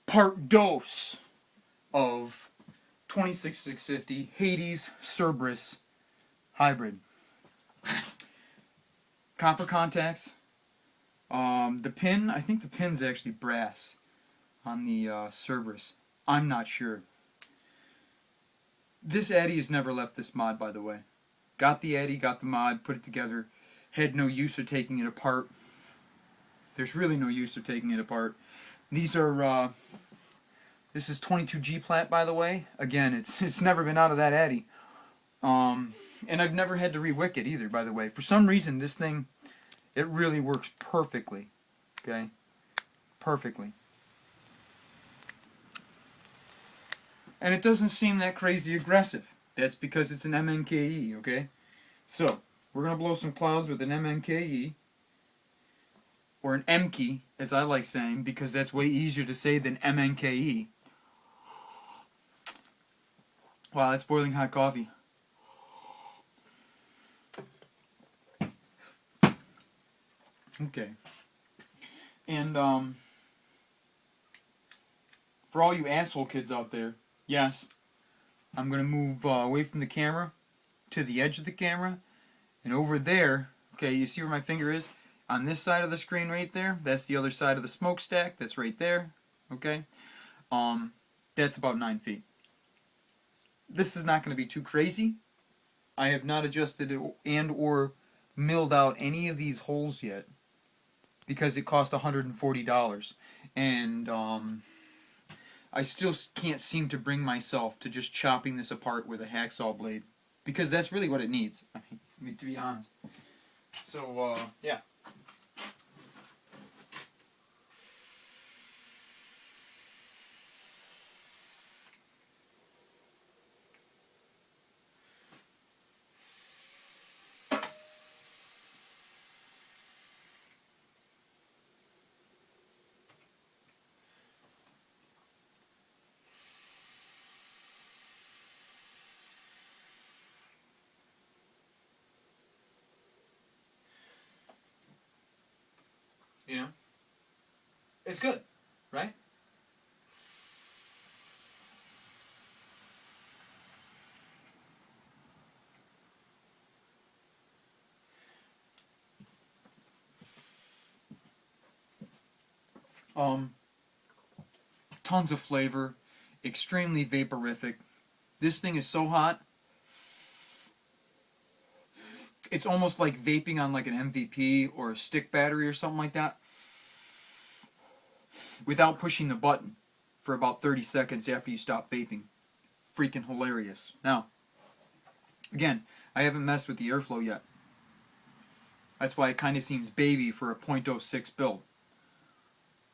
part dose of 26650 Hades Cerberus hybrid. Copper contacts. The pin, I think the pin's actually brass on the Cerberus. I'm not sure. This Addy has never left this mod, by the way. Got the Addy, got the mod, put it together. Had no use of taking it apart. There's really no use of taking it apart. These are, this is 22G plat, by the way. Again, it's never been out of that Addy. And I've never had to re-wick it either, by the way. For some reason, this thing, it really works perfectly. Okay? Perfectly. And it doesn't seem that crazy aggressive. That's because it's an MNKE, okay? So, we're going to blow some clouds with an MNKE. Or an MKE, as I like saying, because that's way easier to say than MNKE. Wow, that's boiling hot coffee. Okay. And, for all you asshole kids out there, yes, I'm going to move away from the camera to the edge of the camera. And over there, okay, you see where my finger is? On this side of the screen right there, that's the other side of the smokestack. That's right there, okay? That's about 9 feet. This is not going to be too crazy. I have not adjusted it and or milled out any of these holes yet because it cost $140. And I still can't seem to bring myself to just chopping this apart with a hacksaw blade because that's really what it needs. I mean, to be honest. So, yeah. You know? It's good, right? Tons of flavor, extremely vaporific. This thing is so hot, it's almost like vaping on like an MVP or a stick battery or something like that without pushing the button for about 30 seconds after you stop vaping. Freaking hilarious. Now, again, I haven't messed with the airflow yet. That's why it kind of seems baby for a .06 build.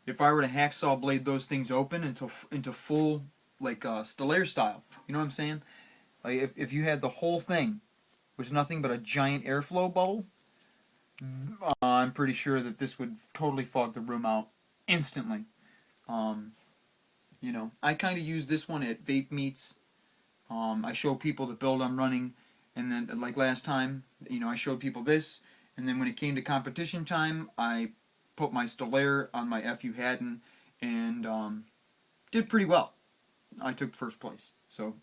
If I were to hacksaw blade those things open into full, like Stellaire style, you know what I'm saying? Like if you had the whole thing was nothing but a giant airflow bubble, I'm pretty sure that this would totally fog the room out instantly. You know, I kind of use this one at vape meets. I show people the build I'm running, and then like last time, you know, I showed people this, and then when it came to competition time, I put my Stellaire on my FU Haddon, and did pretty well. I took first place, so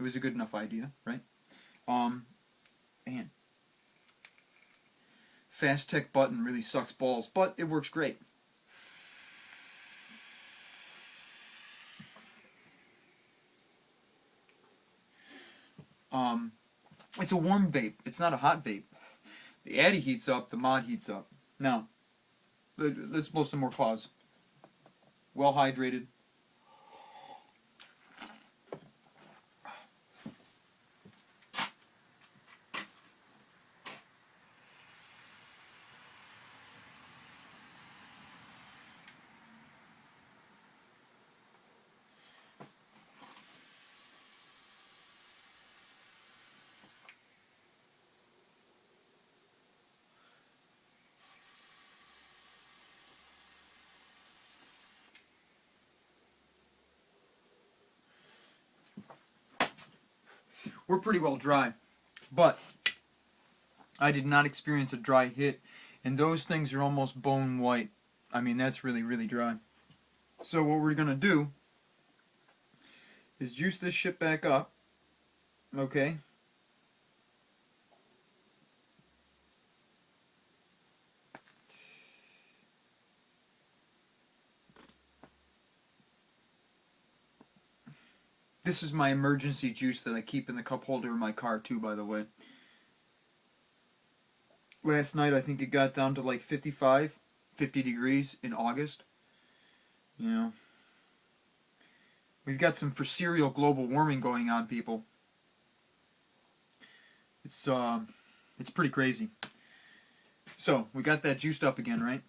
it was a good enough idea, right? Man, Fast Tech button really sucks balls, but it works great. It's a warm vape. It's not a hot vape. The Addy heats up, the mod heats up. Now, let's blow some more clouds. Well hydrated. We're pretty well dry, but I did not experience a dry hit, and those things are almost bone white. I mean, that's really, really dry. So what we're gonna do is juice this shit back up, okay? This is my emergency juice that I keep in the cup holder in my car too, by the way. Last night I think it got down to like 50 degrees in August. You know, we've got some for serial global warming going on, people. It's pretty crazy. So we got that juiced up again, right?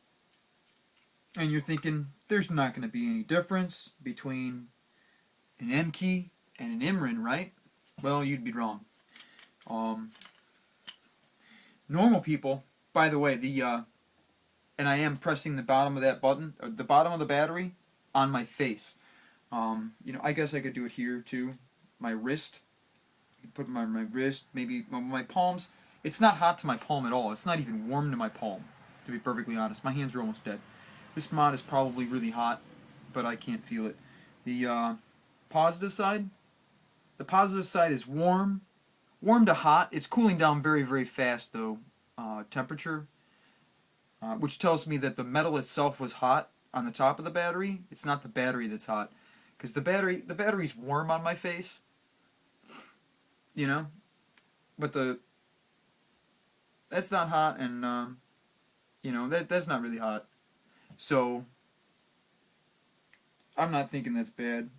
And you're thinking there's not going to be any difference between an Emkey and an Imrin, right? Well, you'd be wrong. Normal people, by the way, and I am pressing the bottom of that button, or the bottom of the battery, on my face. You know, I guess I could do it here too. My wrist. Put my wrist, maybe my palms. It's not hot to my palm at all. It's not even warm to my palm, to be perfectly honest. My hands are almost dead. This mod is probably really hot, but I can't feel it. The positive side is warm to hot. It's cooling down very, very fast though, temperature, which tells me that the metal itself was hot on the top of the battery. It's not the battery that's hot, because the battery's warm on my face, you know, but that's not hot, and you know, that's not really hot. So I'm not thinking that's bad.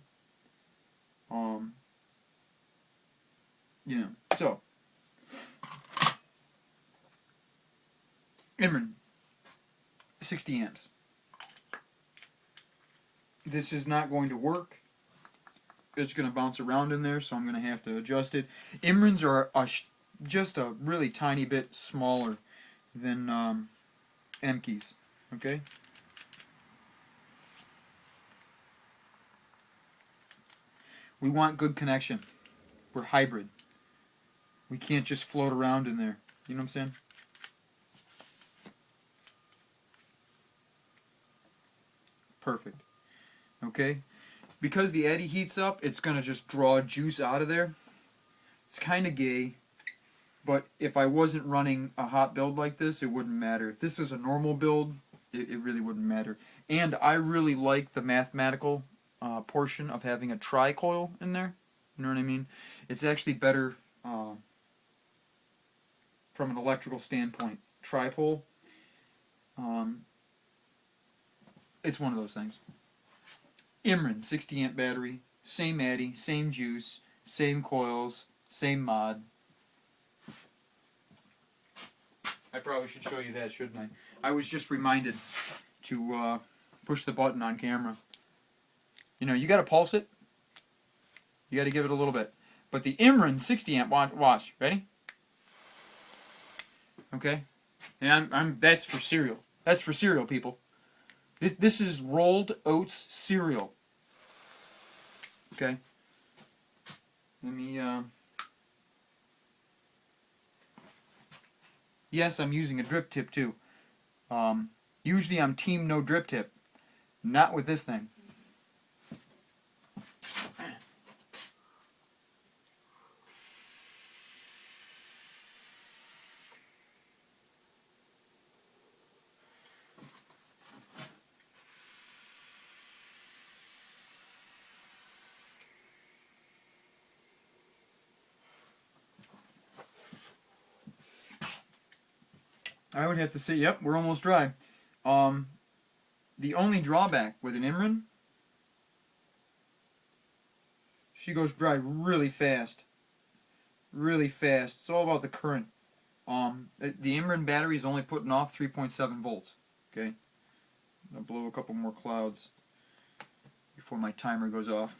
You know, so Imran, 60 amps. This is not going to work. It's going to bounce around in there, so I'm going to have to adjust it. Imrans are just a really tiny bit smaller than Emkeys, okay? We want good connection. We're hybrid. We can't just float around in there. You know what I'm saying? Perfect. Okay? Because the eddy heats up, it's going to just draw juice out of there. It's kind of gay, but if I wasn't running a hot build like this, it wouldn't matter. If this was a normal build, it really wouldn't matter. And I really like the mathematical portion of having a tri-coil in there. You know what I mean? It's actually better from an electrical standpoint. Tripole, it's one of those things. Imran, 60 amp battery, same addy, same juice, same coils, same mod. I probably should show you that, shouldn't I? I was just reminded to push the button on camera. You know, you got to pulse it. You got to give it a little bit. But the Imran 60 amp, watch, ready? Okay, and that's for cereal. That's for cereal, people. This is rolled oats cereal. Okay. Let me. Yes, I'm using a drip tip too. Usually I'm team no drip tip. Not with this thing. I would have to say, yep, we're almost dry. The only drawback with an Imran, she goes dry really fast. Really fast. It's all about the current. The Imran battery is only putting off 3.7 volts. Okay? I'll blow a couple more clouds before my timer goes off.